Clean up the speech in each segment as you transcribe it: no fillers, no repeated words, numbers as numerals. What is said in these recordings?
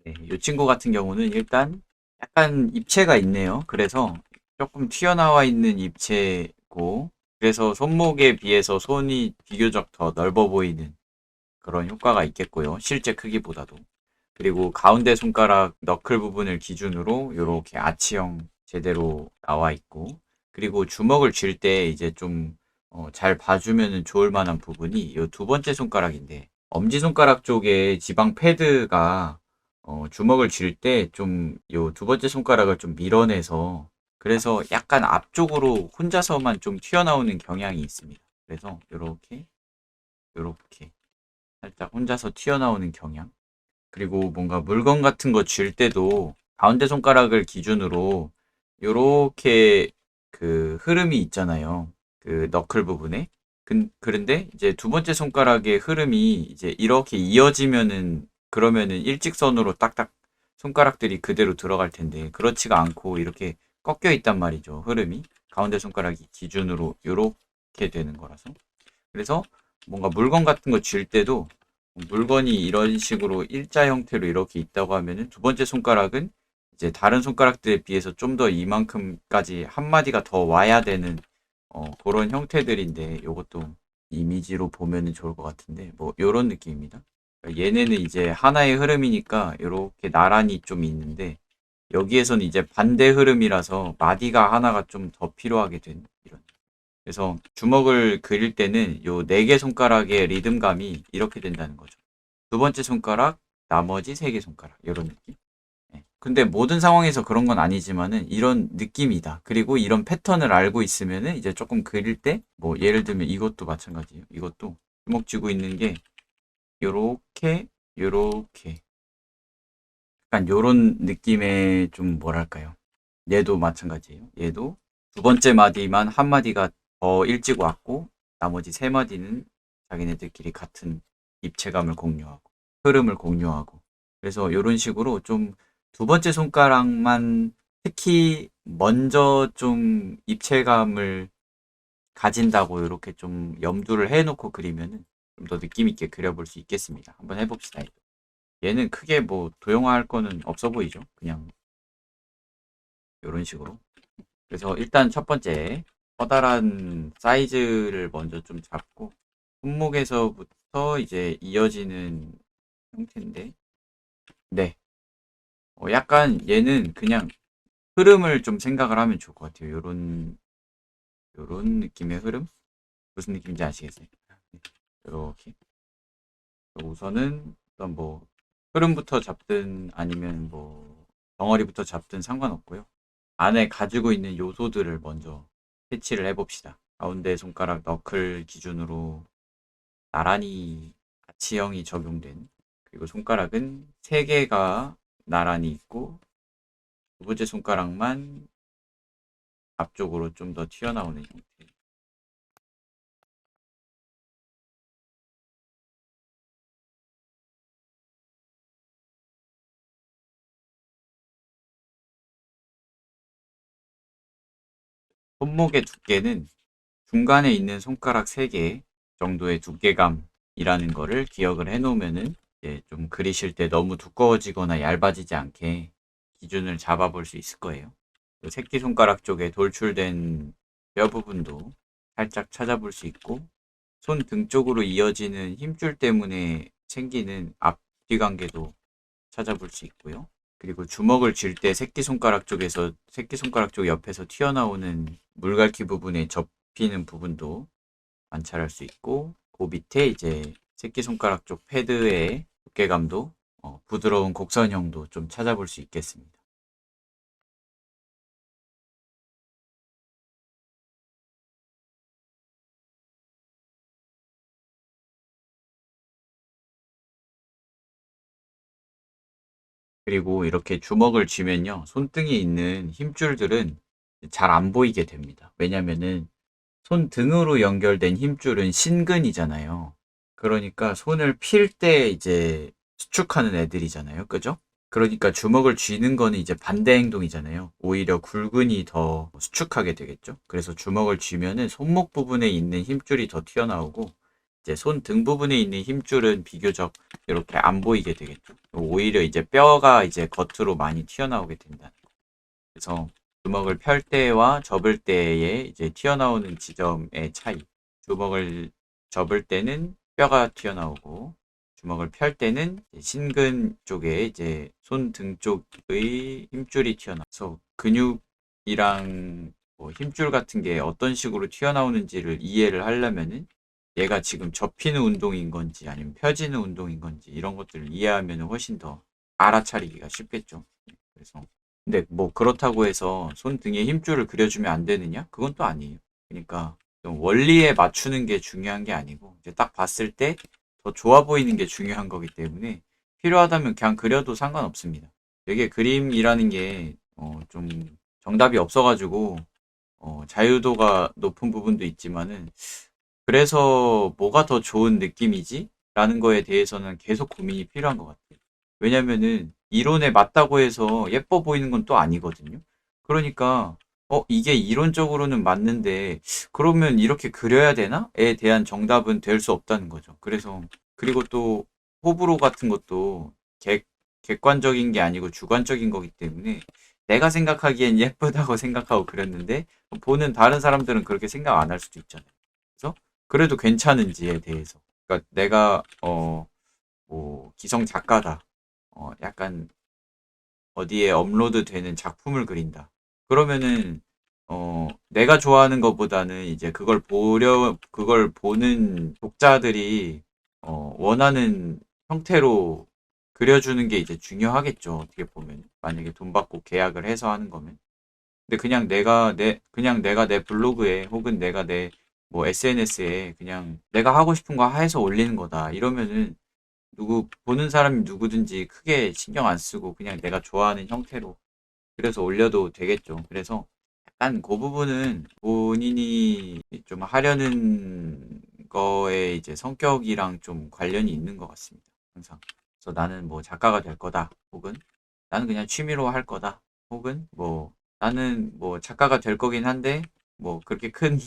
네, 이 친구 같은 경우는 일단 약간 입체가 있네요. 그래서 조금 튀어나와 있는 입체고, 그래서 손목에 비해서 손이 비교적 더 넓어 보이는 그런 효과가 있겠고요. 실제 크기보다도. 그리고 가운데 손가락 너클 부분을 기준으로 이렇게 아치형 제대로 나와 있고, 그리고 주먹을 쥘 때 이제 좀 잘 봐주면 좋을 만한 부분이 이 두 번째 손가락인데, 엄지손가락 쪽에 지방 패드가 주먹을 쥘 때 좀 이 두 번째 손가락을 좀 밀어내서, 그래서 약간 앞쪽으로 혼자서만 좀 튀어나오는 경향이 있습니다. 그래서 요렇게 살짝 혼자서 튀어나오는 경향. 그리고 뭔가 물건 같은 거 쥘 때도 가운데 손가락을 기준으로 요렇게 그 흐름이 있잖아요. 그 너클 부분에. 그런데 이제 두 번째 손가락의 흐름이 이제 이렇게 이어지면은, 그러면은 일직선으로 딱딱 손가락들이 그대로 들어갈 텐데, 그렇지가 않고 이렇게 꺾여 있단 말이죠. 흐름이. 가운데 손가락이 기준으로 요렇게 되는 거라서. 그래서 뭔가 물건 같은 거 쥘 때도 물건이 이런 식으로 일자 형태로 이렇게 있다고 하면은 두 번째 손가락은 이제 다른 손가락들에 비해서 좀 더 이만큼까지 한 마디가 더 와야 되는 그런 형태들인데, 요것도 이미지로 보면은 좋을 것 같은데, 뭐 요런 느낌입니다. 그러니까 얘네는 이제 하나의 흐름이니까 이렇게 나란히 좀 있는데, 여기에서는 이제 반대 흐름이라서 마디가 하나가 좀 더 필요하게 된 이런. 그래서 주먹을 그릴 때는 요 네 개 손가락의 리듬감이 이렇게 된다는 거죠. 두 번째 손가락, 나머지 세 개 손가락, 이런 느낌. 예. 근데 모든 상황에서 그런 건 아니지만은 이런 느낌이다. 그리고 이런 패턴을 알고 있으면은 이제 조금 그릴 때, 뭐 예를 들면 이것도 마찬가지예요. 이것도 주먹 쥐고 있는 게 요렇게, 요렇게, 약간 요런 느낌의 좀 뭐랄까요. 얘도 마찬가지예요. 얘도 두 번째 마디만 한 마디가 더 일찍 왔고, 나머지 세 마디는 자기네들끼리 같은 입체감을 공유하고 흐름을 공유하고, 그래서 이런 식으로 좀 두 번째 손가락만 특히 먼저 좀 입체감을 가진다고 이렇게 좀 염두를 해놓고 그리면은 좀 더 느낌 있게 그려볼 수 있겠습니다. 한번 해봅시다. 얘는 크게 뭐 도용할 거는 없어 보이죠? 그냥 이런 식으로. 그래서 일단 첫 번째 커다란 사이즈를 먼저 좀 잡고, 손목에서부터 이제 이어지는 형태인데, 네, 약간 얘는 그냥 흐름을 좀 생각을 하면 좋을 것 같아요. 요런 느낌의 흐름, 무슨 느낌인지 아시겠어요? 이렇게 우선은 어떤 뭐 흐름부터 잡든 아니면 뭐 덩어리부터 잡든 상관없고요. 안에 가지고 있는 요소들을 먼저 캐치를 해봅시다. 가운데 손가락 너클 기준으로 나란히 아치형이 적용된, 그리고 손가락은 3개가 나란히 있고 두 번째 손가락만 앞쪽으로 좀 더 튀어나오는 형태. 손목의 두께는 중간에 있는 손가락 3개 정도의 두께감이라는 거를 기억을 해 놓으면은 이제 좀 그리실 때 너무 두꺼워지거나 얇아지지 않게 기준을 잡아 볼 수 있을 거예요. 그 새끼손가락 쪽에 돌출된 뼈 부분도 살짝 찾아볼 수 있고, 손 등 쪽으로 이어지는 힘줄 때문에 생기는 앞뒤 관계도 찾아볼 수 있고요. 그리고 주먹을 쥘 때 새끼손가락 쪽 옆에서 튀어나오는 물갈퀴 부분에 접히는 부분도 관찰할 수 있고, 그 밑에 이제 새끼손가락 쪽 패드의 두께감도 부드러운 곡선형도 좀 찾아볼 수 있겠습니다. 그리고 이렇게 주먹을 쥐면요, 손등에 있는 힘줄들은 잘 안 보이게 됩니다. 왜냐면은 손등으로 연결된 힘줄은 신근이잖아요. 그러니까 손을 필 때 이제 수축하는 애들이잖아요. 그죠? 그러니까 주먹을 쥐는 거는 이제 반대 행동이잖아요. 오히려 굴근이 더 수축하게 되겠죠. 그래서 주먹을 쥐면은 손목 부분에 있는 힘줄이 더 튀어나오고, 이제 손 등 부분에 있는 힘줄은 비교적 이렇게 안 보이게 되겠죠. 오히려 이제 뼈가 이제 겉으로 많이 튀어나오게 된다. 그래서 주먹을 펼 때와 접을 때에 이제 튀어나오는 지점의 차이. 주먹을 접을 때는 뼈가 튀어나오고, 주먹을 펼 때는 신근 쪽에 이제 손 등 쪽의 힘줄이 튀어나와서 근육이랑 뭐 힘줄 같은 게 어떤 식으로 튀어나오는지를 이해를 하려면은 얘가 지금 접히는 운동인 건지 아니면 펴지는 운동인 건지 이런 것들을 이해하면 훨씬 더 알아차리기가 쉽겠죠. 그래서 근데 뭐 그렇다고 해서 손 등에 힘줄을 그려주면 안 되느냐? 그건 또 아니에요. 그러니까 좀 원리에 맞추는 게 중요한 게 아니고 이제 딱 봤을 때 더 좋아 보이는 게 중요한 거기 때문에 필요하다면 그냥 그려도 상관없습니다. 되게 그림이라는 게 좀 정답이 없어가지고 자유도가 높은 부분도 있지만은 그래서 뭐가 더 좋은 느낌이지? 라는 거에 대해서는 계속 고민이 필요한 것 같아요. 왜냐면은 이론에 맞다고 해서 예뻐 보이는 건 또 아니거든요. 그러니까 이게 이론적으로는 맞는데 그러면 이렇게 그려야 되나? 에 대한 정답은 될 수 없다는 거죠. 그래서 그리고 또 호불호 같은 것도 객관적인 게 아니고 주관적인 거기 때문에 내가 생각하기엔 예쁘다고 생각하고 그렸는데 보는 다른 사람들은 그렇게 생각 안 할 수도 있잖아요. 그래서 그래도 괜찮은지에 대해서. 그러니까 내가 뭐 기성 작가다. 약간 어디에 업로드 되는 작품을 그린다. 그러면은 내가 좋아하는 것보다는 이제 그걸 보는 독자들이 원하는 형태로 그려주는 게 이제 중요하겠죠. 어떻게 보면. 만약에 돈 받고 계약을 해서 하는 거면. 근데 그냥 내가 내 블로그에 혹은 내가 내 뭐 SNS에 그냥 내가 하고 싶은 거 해서 올리는 거다. 이러면은 보는 사람이 누구든지 크게 신경 안 쓰고 그냥 내가 좋아하는 형태로 그래서 올려도 되겠죠. 그래서 약간 그 부분은 본인이 좀 하려는 거에 이제 성격이랑 좀 관련이 있는 것 같습니다. 항상. 그래서 나는 뭐 작가가 될 거다. 혹은 나는 그냥 취미로 할 거다. 혹은 뭐 나는 뭐 작가가 될 거긴 한데 뭐 그렇게 큰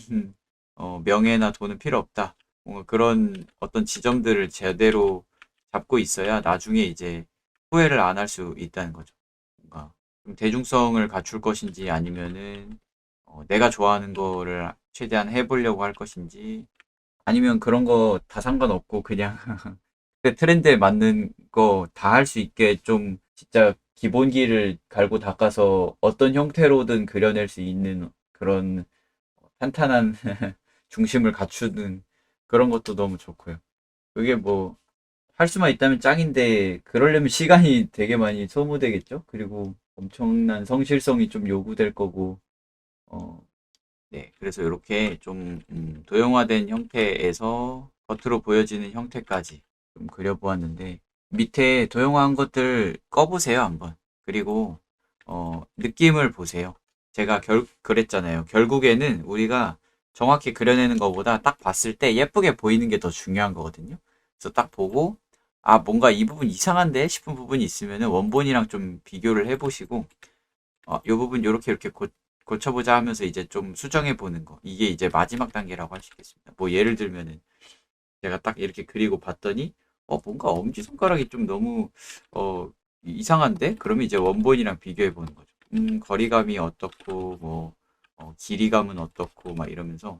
명예나 돈은 필요 없다. 뭔가 그런 어떤 지점들을 제대로 잡고 있어야 나중에 이제 후회를 안 할 수 있다는 거죠. 뭔가 좀 대중성을 갖출 것인지 아니면은 내가 좋아하는 거를 최대한 해보려고 할 것인지 아니면 그런 거 다 상관없고 그냥 그 트렌드에 맞는 거 다 할 수 있게 좀 진짜 기본기를 갈고 닦아서 어떤 형태로든 그려낼 수 있는 그런 탄탄한 중심을 갖추는 그런 것도 너무 좋고요. 그게 뭐 할 수만 있다면 짱인데 그러려면 시간이 되게 많이 소모되겠죠? 그리고 엄청난 성실성이 좀 요구될 거고 어, 네. 그래서 이렇게 좀 도형화된 형태에서 겉으로 보여지는 형태까지 좀 그려보았는데 밑에 도형화한 것들 꺼보세요 한번. 그리고 느낌을 보세요. 제가 그랬잖아요. 결국에는 우리가 정확히 그려내는 것보다 딱 봤을 때 예쁘게 보이는 게 더 중요한 거거든요. 그래서 딱 보고 아 뭔가 이 부분 이상한데 싶은 부분이 있으면 원본이랑 좀 비교를 해보시고 요 부분 요렇게 이렇게 고쳐보자 하면서 이제 좀 수정해 보는 거. 이게 이제 마지막 단계라고 할 수 있겠습니다. 뭐 예를 들면은 제가 딱 이렇게 그리고 봤더니 뭔가 엄지손가락이 좀 너무 이상한데? 그러면 이제 원본이랑 비교해 보는 거죠. 거리감이 어떻고 뭐 길이감은 어떻고 막 이러면서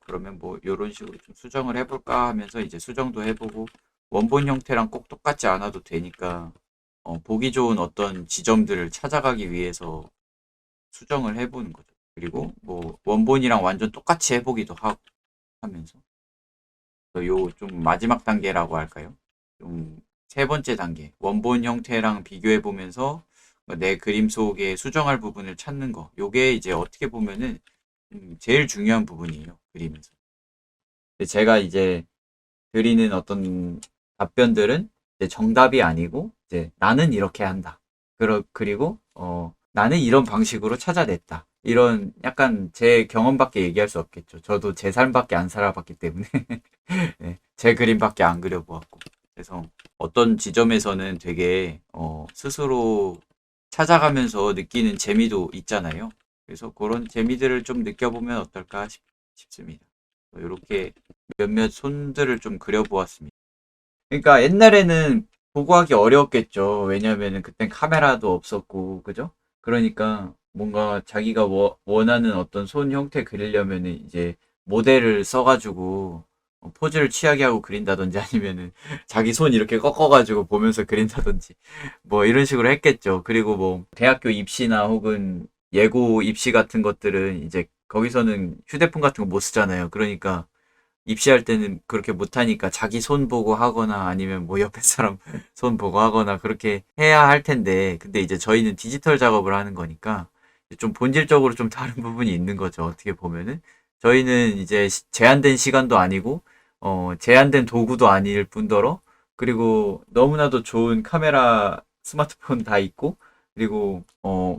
그러면 뭐 요런 식으로 좀 수정을 해볼까 하면서 이제 수정도 해보고 원본 형태랑 꼭 똑같지 않아도 되니까 보기 좋은 어떤 지점들을 찾아가기 위해서 수정을 해보는 거죠. 그리고 뭐 원본이랑 완전 똑같이 해보기도 하고 하면서 요 좀 마지막 단계라고 할까요? 좀 세 번째 단계 원본 형태랑 비교해 보면서 내 그림 속에 수정할 부분을 찾는 거. 요게 이제 어떻게 보면은 제일 중요한 부분이에요. 그리면서. 근데 제가 이제 드리는 어떤 답변들은 이제 정답이 아니고 이제 나는 이렇게 한다. 그리고 나는 이런 방식으로 찾아냈다. 이런 약간 제 경험밖에 얘기할 수 없겠죠. 저도 제 삶밖에 안 살아봤기 때문에 네, 제 그림밖에 안 그려보았고. 그래서 어떤 지점에서는 되게 스스로 찾아가면서 느끼는 재미도 있잖아요. 그래서 그런 재미들을 좀 느껴보면 어떨까 싶습니다. 이렇게 몇몇 손들을 좀 그려보았습니다. 그러니까 옛날에는 보고 하기 어려웠겠죠. 왜냐면은 그땐 카메라도 없었고, 그죠? 그러니까 뭔가 자기가 원하는 어떤 손 형태 그리려면은 이제 모델을 써가지고 포즈를 취하게 하고 그린다든지 아니면은 자기 손 이렇게 꺾어가지고 보면서 그린다든지 뭐 이런 식으로 했겠죠. 그리고 뭐 대학교 입시나 혹은 예고 입시 같은 것들은 이제 거기서는 휴대폰 같은 거 못 쓰잖아요. 그러니까 입시할 때는 그렇게 못하니까 자기 손 보고 하거나 아니면 뭐 옆에 사람 손 보고 하거나 그렇게 해야 할 텐데, 근데 이제 저희는 디지털 작업을 하는 거니까 좀 본질적으로 좀 다른 부분이 있는 거죠. 어떻게 보면은 저희는 이제 제한된 시간도 아니고 제한된 도구도 아닐 뿐더러, 그리고 너무나도 좋은 카메라 스마트폰 다 있고, 그리고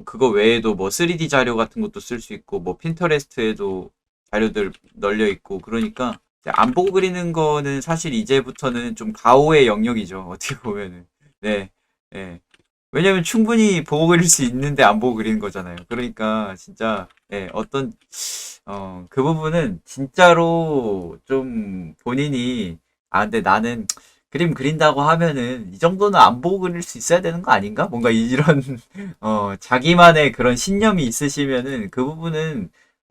그거 외에도 뭐 3D 자료 같은 것도 쓸 수 있고 뭐 핀터레스트에도 자료들 널려 있고, 그러니까 안 보고 그리는 거는 사실 이제부터는 좀 가오의 영역이죠. 어떻게 보면은. 네. 네. 왜냐면 충분히 보고 그릴 수 있는데 안 보고 그리는 거잖아요. 그러니까 진짜 어떤 그 부분은 진짜로 좀 본인이, 근데 나는 그림 그린다고 하면은 이 정도는 안 보고 그릴 수 있어야 되는 거 아닌가? 뭔가 이런 자기만의 그런 신념이 있으시면은 그 부분은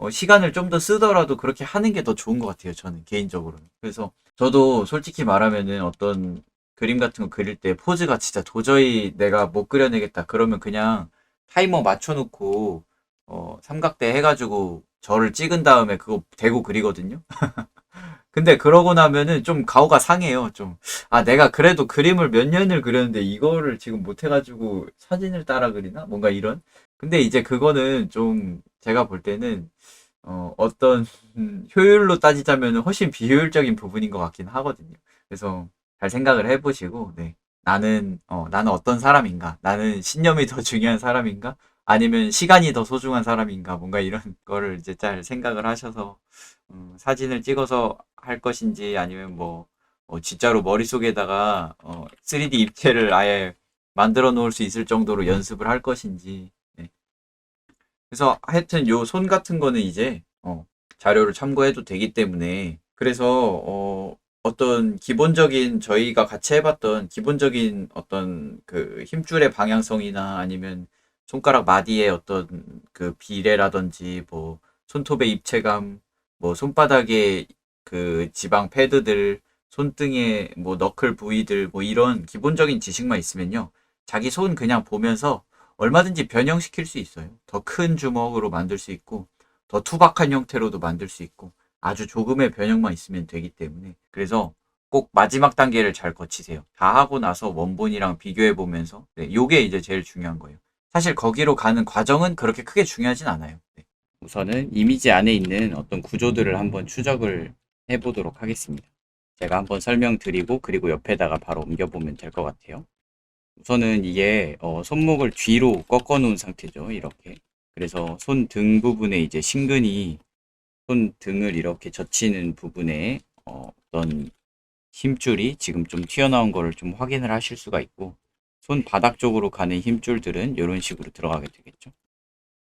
시간을 좀 더 쓰더라도 그렇게 하는 게 더 좋은 것 같아요. 저는 개인적으로는. 그래서 저도 솔직히 말하면은 어떤 그림 같은 거 그릴 때 포즈가 진짜 도저히 내가 못 그려내겠다. 그러면 그냥 타이머 맞춰놓고 삼각대 해가지고 저를 찍은 다음에 그거 대고 그리거든요. 근데 그러고 나면은 좀 가오가 상해요. 좀, 내가 그래도 그림을 몇 년을 그렸는데 이거를 지금 못 해가지고 사진을 따라 그리나? 뭔가 이런. 근데 이제 그거는 좀 제가 볼 때는 어떤 효율로 따지자면 훨씬 비효율적인 부분인 것 같긴 하거든요. 그래서 잘 생각을 해보시고, 네. 나는 어떤 사람인가? 나는 신념이 더 중요한 사람인가? 아니면 시간이 더 소중한 사람인가? 뭔가 이런 거를 이제 잘 생각을 하셔서, 사진을 찍어서 할 것인지 아니면 진짜로 머릿속에다가 3D 입체를 아예 만들어 놓을 수 있을 정도로 연습을 할 것인지. 네. 그래서 하여튼 요 손 같은 거는 이제 자료를 참고해도 되기 때문에, 그래서 어떤 기본적인 저희가 같이 해봤던 기본적인 어떤 그 힘줄의 방향성이나 아니면 손가락 마디의 어떤 그 비례라든지 뭐 손톱의 입체감, 뭐 손바닥의 그 지방 패드들, 손등의 뭐 너클 부위들, 뭐 이런 기본적인 지식만 있으면요, 자기 손 그냥 보면서 얼마든지 변형시킬 수 있어요. 더 큰 주먹으로 만들 수 있고, 더 투박한 형태로도 만들 수 있고, 아주 조금의 변형만 있으면 되기 때문에. 그래서 꼭 마지막 단계를 잘 거치세요. 다 하고 나서 원본이랑 비교해 보면서, 네, 요게 이제 제일 중요한 거예요. 사실 거기로 가는 과정은 그렇게 크게 중요하진 않아요. 네. 우선은 이미지 안에 있는 어떤 구조들을 한번 추적을 해보도록 하겠습니다. 제가 한번 설명드리고 그리고 옆에다가 바로 옮겨보면 될 것 같아요. 우선은 이게 손목을 뒤로 꺾어 놓은 상태죠. 이렇게. 그래서 손 등 부분에 이제 심근이 손 등을 이렇게 젖히는 부분에 어떤 힘줄이 지금 좀 튀어나온 거를 좀 확인을 하실 수가 있고, 손 바닥 쪽으로 가는 힘줄들은 이런 식으로 들어가게 되겠죠.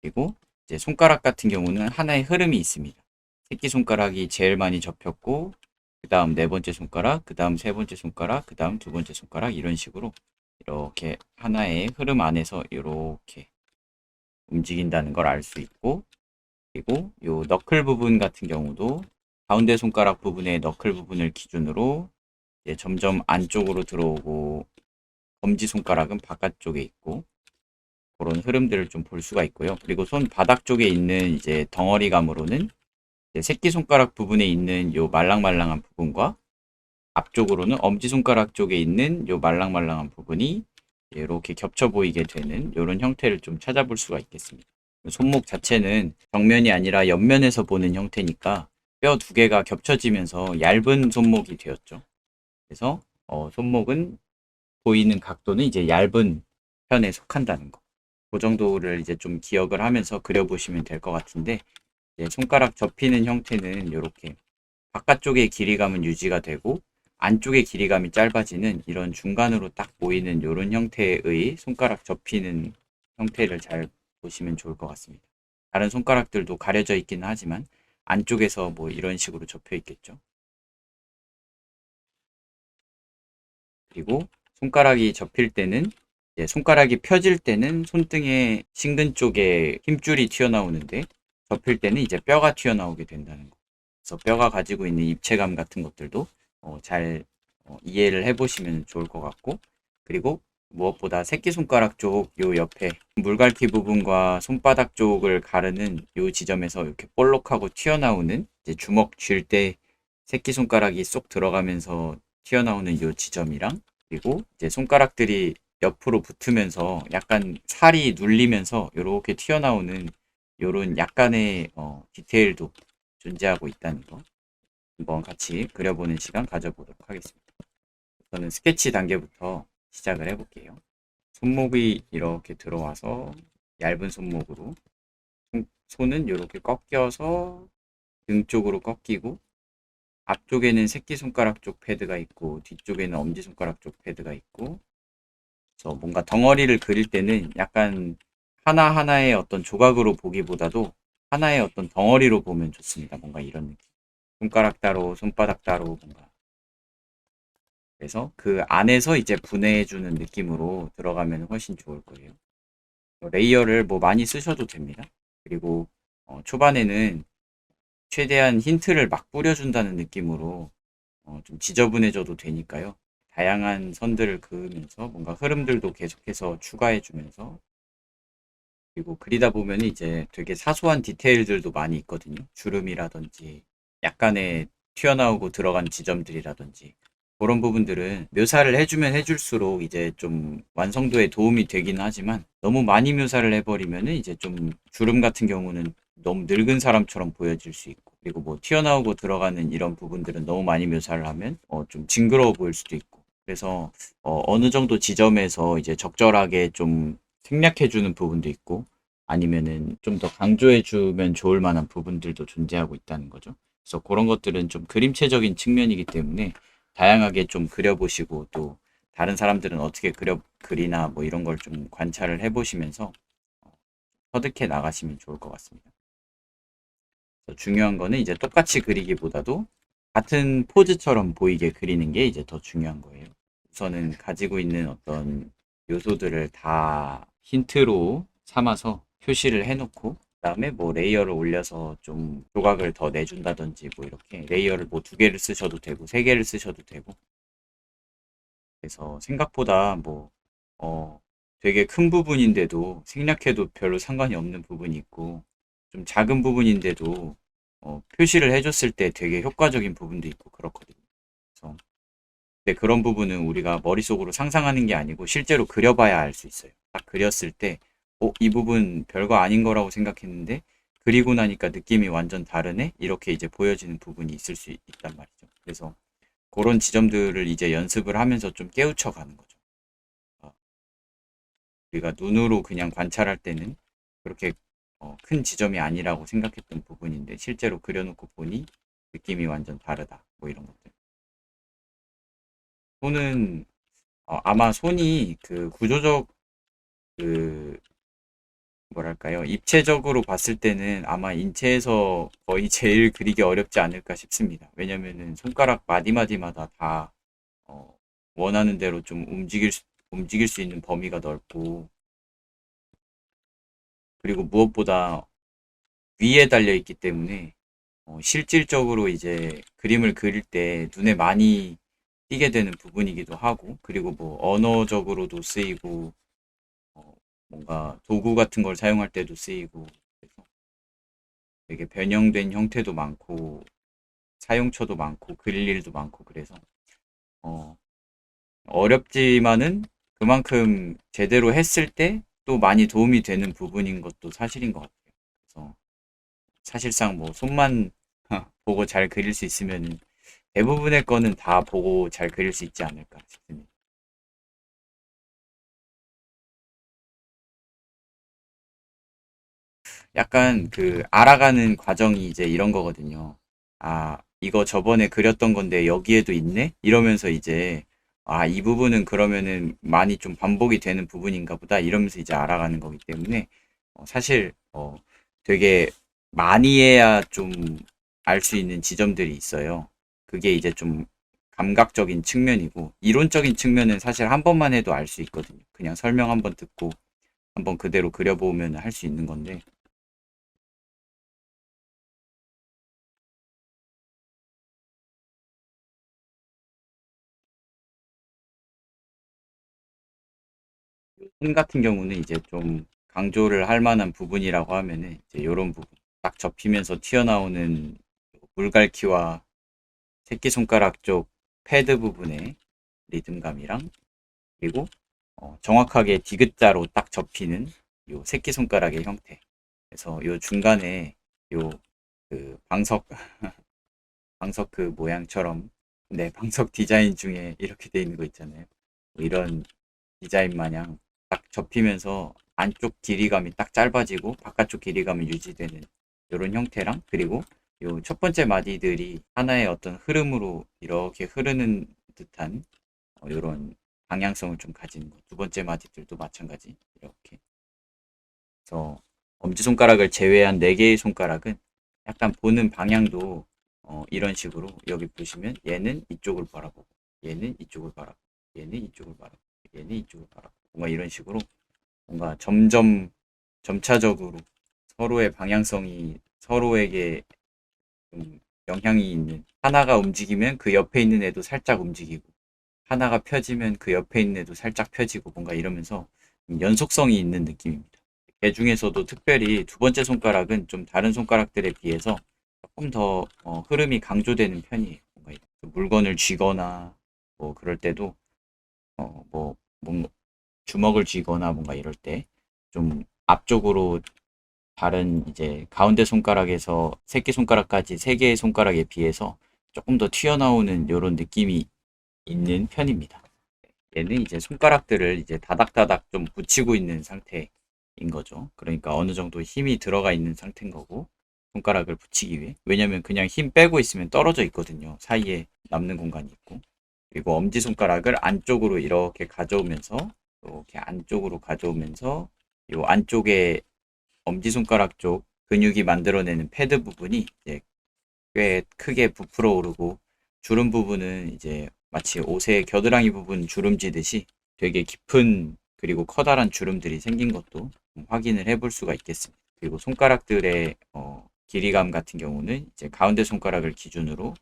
그리고 이제 손가락 같은 경우는 하나의 흐름이 있습니다. 새끼손가락이 제일 많이 접혔고, 그 다음 네 번째 손가락, 그 다음 세 번째 손가락, 그 다음 두 번째 손가락, 이런 식으로 이렇게 하나의 흐름 안에서 이렇게 움직인다는 걸 알 수 있고, 그리고 요 너클 부분 같은 경우도 가운데 손가락 부분의 너클 부분을 기준으로 이제 점점 안쪽으로 들어오고, 검지 손가락은 바깥쪽에 있고, 그런 흐름들을 좀 볼 수가 있고요. 그리고 손 바닥 쪽에 있는 이제 덩어리감으로는 이제 새끼손가락 부분에 있는 요 말랑말랑한 부분과 앞쪽으로는 엄지손가락 쪽에 있는 요 말랑말랑한 부분이 이렇게 겹쳐 보이게 되는 이런 형태를 좀 찾아볼 수가 있겠습니다. 손목 자체는 정면이 아니라 옆면에서 보는 형태니까 뼈 두 개가 겹쳐지면서 얇은 손목이 되었죠. 그래서 손목은 보이는 각도는 이제 얇은 편에 속한다는 거. 그 정도를 이제 좀 기억을 하면서 그려보시면 될 것 같은데, 손가락 접히는 형태는 이렇게 바깥쪽의 길이감은 유지가 되고 안쪽의 길이감이 짧아지는 이런 중간으로 딱 보이는 이런 형태의 손가락 접히는 형태를 잘 보시면 좋을 것 같습니다. 다른 손가락들도 가려져 있기는 하지만 안쪽에서 뭐 이런 식으로 접혀 있겠죠. 그리고 손가락이 접힐 때는 이제 손가락이 펴질 때는 손등의 신근 쪽에 힘줄이 튀어나오는데 접힐 때는 이제 뼈가 튀어나오게 된다는 거. 그래서 뼈가 가지고 있는 입체감 같은 것들도 잘 이해를 해보시면 좋을 것 같고, 그리고 무엇보다 새끼손가락 쪽 요 옆에 물갈퀴 부분과 손바닥 쪽을 가르는 요 지점에서 이렇게 볼록하고 튀어나오는 이제 주먹 쥘 때 새끼손가락이 쏙 들어가면서 튀어나오는 요 지점이랑, 그리고 이제 손가락들이 옆으로 붙으면서 약간 살이 눌리면서 이렇게 튀어나오는 요런 약간의 디테일도 존재하고 있다는 거 한번 같이 그려보는 시간 가져보도록 하겠습니다. 저는 스케치 단계부터 시작을 해볼게요. 손목이 이렇게 들어와서 얇은 손목으로 손은 이렇게 꺾여서 등 쪽으로 꺾이고, 앞쪽에는 새끼손가락 쪽 패드가 있고 뒤쪽에는 엄지손가락 쪽 패드가 있고, 그래서 뭔가 덩어리를 그릴 때는 약간 하나하나의 어떤 조각으로 보기보다도 하나의 어떤 덩어리로 보면 좋습니다. 뭔가 이런 느낌. 손가락 따로, 손바닥 따로 뭔가. 그래서 그 안에서 이제 분해해주는 느낌으로 들어가면 훨씬 좋을 거예요. 레이어를 뭐 많이 쓰셔도 됩니다. 그리고 초반에는 최대한 힌트를 막 뿌려준다는 느낌으로 좀 지저분해져도 되니까요. 다양한 선들을 그으면서 뭔가 흐름들도 계속해서 추가해주면서, 그리고 그리다 보면 이제 되게 사소한 디테일들도 많이 있거든요. 주름이라든지 약간의 튀어나오고 들어간 지점들이라든지 그런 부분들은 묘사를 해주면 해줄수록 이제 좀 완성도에 도움이 되긴 하지만, 너무 많이 묘사를 해버리면은 이제 좀 주름 같은 경우는 너무 늙은 사람처럼 보여질 수 있고, 그리고 뭐 튀어나오고 들어가는 이런 부분들은 너무 많이 묘사를 하면 좀 징그러워 보일 수도 있고, 그래서 어느 정도 지점에서 이제 적절하게 좀 생략해주는 부분도 있고, 아니면은 좀 더 강조해주면 좋을 만한 부분들도 존재하고 있다는 거죠. 그래서 그런 것들은 좀 그림체적인 측면이기 때문에 다양하게 좀 그려보시고, 또 다른 사람들은 어떻게 그리나 뭐 이런 걸 좀 관찰을 해보시면서 터득해 나가시면 좋을 것 같습니다. 그래서 중요한 거는 이제 똑같이 그리기보다도 같은 포즈처럼 보이게 그리는 게 이제 더 중요한 거예요. 우선은 가지고 있는 어떤 요소들을 다 힌트로 삼아서 표시를 해놓고, 그다음에 뭐 레이어를 올려서 좀 조각을 더 내준다든지, 뭐 이렇게 레이어를 뭐 2개를 쓰셔도 되고 3개를 쓰셔도 되고, 그래서 생각보다 뭐 되게 큰 부분인데도 생략해도 별로 상관이 없는 부분이 있고, 좀 작은 부분인데도 표시를 해줬을 때 되게 효과적인 부분도 있고 그렇거든요. 그래서 근데 그런 부분은 우리가 머릿속으로 상상하는 게 아니고 실제로 그려봐야 알 수 있어요. 딱 그렸을 때, 이 부분 별거 아닌 거라고 생각했는데 그리고 나니까 느낌이 완전 다르네? 이렇게 이제 보여지는 부분이 있을 수 있단 말이죠. 그래서 그런 지점들을 이제 연습을 하면서 좀 깨우쳐 가는 거죠. 어, 우리가 눈으로 그냥 관찰할 때는 그렇게 큰 지점이 아니라고 생각했던 부분인데 실제로 그려놓고 보니 느낌이 완전 다르다. 뭐 이런 것들. 손은 아마 손이 그 구조적, 그 뭐랄까요, 입체적으로 봤을 때는 아마 인체에서 거의 제일 그리기 어렵지 않을까 싶습니다. 왜냐면은 손가락 마디마디마다 다 어, 원하는 대로 좀 움직일 수 있는 범위가 넓고, 그리고 무엇보다 위에 달려 있기 때문에 실질적으로 이제 그림을 그릴 때 눈에 많이 띄게 되는 부분이기도 하고, 그리고 뭐 언어적으로도 쓰이고, 어, 뭔가 도구 같은 걸 사용할 때도 쓰이고, 그래서 되게 변형된 형태도 많고 사용처도 많고 그릴 일도 많고, 그래서 어, 어렵지만은 그만큼 제대로 했을 때 또 많이 도움이 되는 부분인 것도 사실인 것 같아요. 그래서 사실상 뭐 손만 보고 잘 그릴 수 있으면 대부분의 거는 다 보고 잘 그릴 수 있지 않을까 싶습니다. 약간 그 알아가는 과정이 이제 이런 거거든요. 아, 이거 저번에 그렸던 건데 여기에도 있네? 이러면서 이제, 아, 이 부분은 그러면은 많이 좀 반복이 되는 부분인가 보다. 이러면서 이제 알아가는 거기 때문에 사실 되게 많이 해야 좀 알 수 있는 지점들이 있어요. 그게 이제 좀 감각적인 측면이고, 이론적인 측면은 사실 한 번만 해도 알 수 있거든요. 그냥 설명 한번 듣고 한번 그대로 그려보면 할 수 있는 건데, 손 같은 경우는 이제 좀 강조를 할 만한 부분이라고 하면은 이제 이런 부분 딱 접히면서 튀어나오는 물갈퀴와 새끼손가락 쪽 패드 부분의 리듬감이랑, 그리고 정확하게 디귿자로 딱 접히는 요 새끼손가락의 형태. 그래서 요 중간에 요 그 방석 방석 그 모양처럼, 네, 방석 디자인 중에 이렇게 돼 있는 거 있잖아요. 뭐 이런 디자인 마냥 딱 접히면서 안쪽 길이감이 딱 짧아지고 바깥쪽 길이감이 유지되는 이런 형태랑, 그리고 요 첫 번째 마디들이 하나의 어떤 흐름으로 이렇게 흐르는 듯한 이런 방향성을 좀 가지는 거. 두 번째 마디들도 마찬가지 이렇게. 그래서 엄지손가락을 제외한 네 개의 손가락은 약간 보는 방향도 이런 식으로, 여기 보시면 얘는 이쪽을 바라보고, 얘는 이쪽을 바라보고, 얘는 이쪽을 바라보고, 얘는 이쪽을 바라보고, 뭔가 이런 식으로 뭔가 점점 점차적으로 서로의 방향성이 서로에게 좀 영향이 있는, 하나가 움직이면 그 옆에 있는 애도 살짝 움직이고, 하나가 펴지면 그 옆에 있는 애도 살짝 펴지고, 뭔가 이러면서 연속성이 있는 느낌입니다. 개 중에서도 특별히 두 번째 손가락은 좀 다른 손가락들에 비해서 조금 더 흐름이 강조되는 편이에요. 뭔가 물건을 쥐거나 뭐 그럴 때도 뭔가 주먹을 쥐거나 뭔가 이럴 때 좀 앞쪽으로, 다른 이제 가운데 손가락에서 새끼 손가락까지 세 개의 손가락에 비해서 조금 더 튀어나오는 이런 느낌이 있는 편입니다. 얘는 이제 손가락들을 이제 다닥다닥 좀 붙이고 있는 상태인 거죠. 그러니까 어느 정도 힘이 들어가 있는 상태인 거고, 손가락을 붙이기 위해. 왜냐면 그냥 힘 빼고 있으면 떨어져 있거든요. 사이에 남는 공간이 있고. 그리고 엄지손가락을 안쪽으로 이렇게 가져오면서, 이렇게 안쪽으로 가져오면서 이 안쪽에 엄지손가락 쪽 근육이 만들어내는 패드 부분이 이제 꽤 크게 부풀어 오르고, 주름 부분은 이제 마치 옷의 겨드랑이 부분 주름지듯이 되게 깊은, 그리고 커다란 주름들이 생긴 것도 확인을 해볼 수가 있겠습니다. 그리고 손가락들의 길이감 같은 경우는 이제 가운데 손가락을 기준으로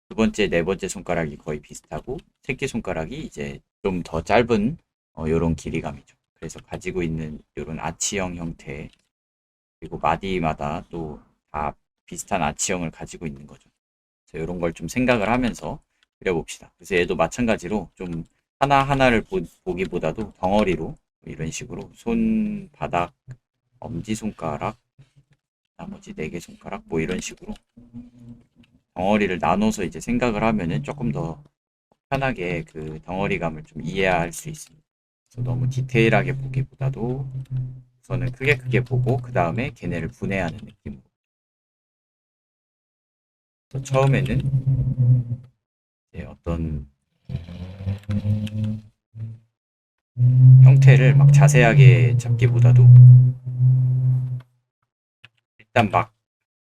두 번째, 네 번째 손가락이 거의 비슷하고, 새끼 손가락이 이제 좀 더 짧은 요런 길이감이죠. 그래서 가지고 있는 요런 아치형 형태, 그리고 마디마다 또 다 비슷한 아치형을 가지고 있는 거죠. 그래서 이런 걸 좀 생각을 하면서 그려봅시다. 그래서 얘도 마찬가지로 좀 하나하나를 보기보다도 덩어리로 이런 식으로 손바닥, 엄지손가락, 나머지 네 개 손가락 뭐 이런 식으로 덩어리를 나눠서 이제 생각을 하면은 조금 더 편하게 그 덩어리감을 좀 이해할 수 있습니다. 그래서 너무 디테일하게 보기보다도 우선은 크게 크게 보고 그 다음에 걔네를 분해하는 느낌으로. 처음에는 이제 어떤 형태를 막 자세하게 잡기보다도 일단 막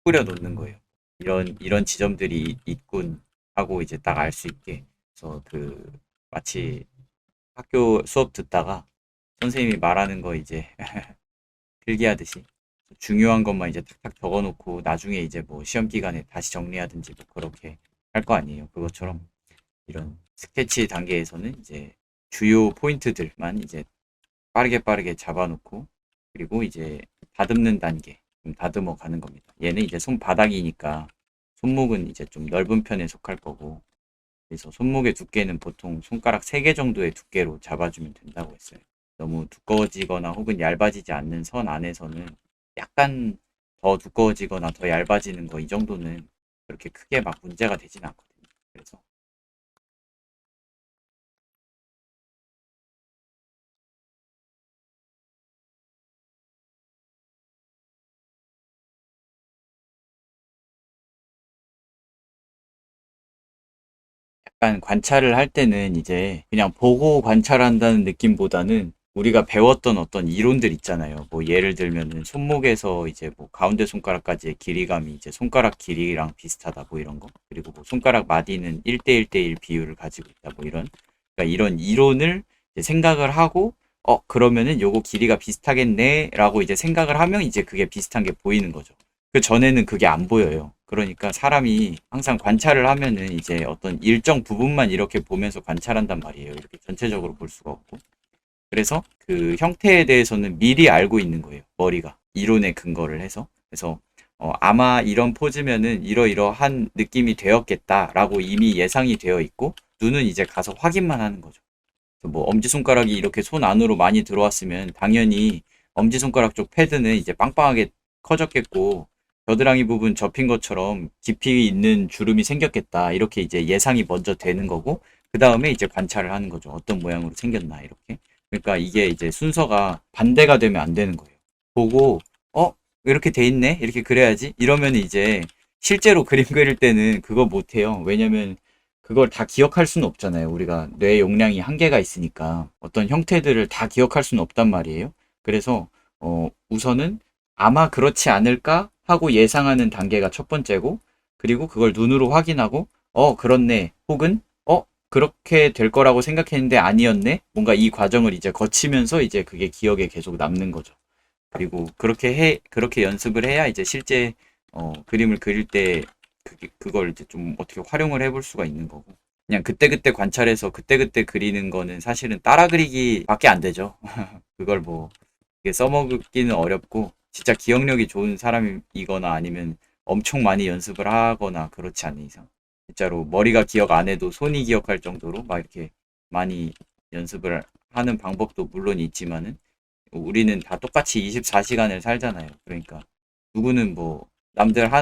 뿌려 놓는 거예요. 이런 지점들이 있군 하고 이제 딱 알 수 있게. 그래서 그 마치 학교 수업 듣다가 선생님이 말하는 거 이제 필기하듯이 중요한 것만 이제 탁탁 적어 놓고 나중에 이제 뭐 시험 기간에 다시 정리하든지 뭐 그렇게 할 거 아니에요. 그것처럼 이런 스케치 단계에서는 이제 주요 포인트들만 이제 빠르게 빠르게 잡아놓고, 그리고 이제 다듬는 단계 좀 다듬어 가는 겁니다. 얘는 이제 손바닥이니까 손목은 이제 좀 넓은 편에 속할 거고, 그래서 손목의 두께는 보통 손가락 3개 정도의 두께로 잡아주면 된다고 했어요. 너무 두꺼워지거나 혹은 얇아지지 않는 선 안에서는 약간 더 두꺼워지거나 더 얇아지는 거 이 정도는 그렇게 크게 막 문제가 되진 않거든요. 그래서 약간 관찰을 할 때는 이제 그냥 보고 관찰한다는 느낌보다는 우리가 배웠던 어떤 이론들 있잖아요. 뭐 예를 들면은 손목에서 이제 뭐 가운데 손가락까지의 길이감이 이제 손가락 길이랑 비슷하다 뭐 이런 거. 그리고 뭐 손가락 마디는 1대 1대 1 비율을 가지고 있다 뭐 이런. 그러니까 이런 이론을 이제 생각을 하고 그러면은 요거 길이가 비슷하겠네라고 이제 생각을 하면 이제 그게 비슷한 게 보이는 거죠. 그 전에는 그게 안 보여요. 그러니까 사람이 항상 관찰을 하면은 이제 어떤 일정 부분만 이렇게 보면서 관찰한단 말이에요. 이렇게 전체적으로 볼 수가 없고. 그래서 그 형태에 대해서는 미리 알고 있는 거예요. 머리가. 이론에 근거를 해서. 그래서 아마 이런 포즈면은 이러이러한 느낌이 되었겠다라고 이미 예상이 되어 있고 눈은 이제 가서 확인만 하는 거죠. 그래서 뭐 엄지손가락이 이렇게 손 안으로 많이 들어왔으면 당연히 엄지손가락 쪽 패드는 이제 빵빵하게 커졌겠고 겨드랑이 부분 접힌 것처럼 깊이 있는 주름이 생겼겠다. 이렇게 이제 예상이 먼저 되는 거고 그 다음에 이제 관찰을 하는 거죠. 어떤 모양으로 생겼나 이렇게. 그러니까 이게 이제 순서가 반대가 되면 안 되는 거예요. 보고 이렇게 돼 있네 이렇게 그려야지 이러면 이제 실제로 그림 그릴 때는 그거 못 해요. 왜냐면 그걸 다 기억할 수는 없잖아요. 우리가 뇌 용량이 한계가 있으니까 어떤 형태들을 다 기억할 수는 없단 말이에요. 그래서 우선은 아마 그렇지 않을까 하고 예상하는 단계가 첫 번째고 그리고 그걸 눈으로 확인하고 그렇네 혹은 그렇게 될 거라고 생각했는데 아니었네. 뭔가 이 과정을 이제 거치면서 이제 그게 기억에 계속 남는 거죠. 그리고 그렇게 연습을 해야 이제 실제 그림을 그릴 때 그걸 이제 좀 어떻게 활용을 해볼 수가 있는 거고. 그냥 그때그때 관찰해서 그때그때 그리는 거는 사실은 따라 그리기밖에 안 되죠. 그걸 뭐 이게 써먹기는 어렵고 진짜 기억력이 좋은 사람이거나 아니면 엄청 많이 연습을 하거나 그렇지 않은 이상 진짜로 머리가 기억 안 해도 손이 기억할 정도로 막 이렇게 많이 연습을 하는 방법도 물론 있지만은 우리는 다 똑같이 24시간을 살잖아요. 그러니까 누구는 뭐 남들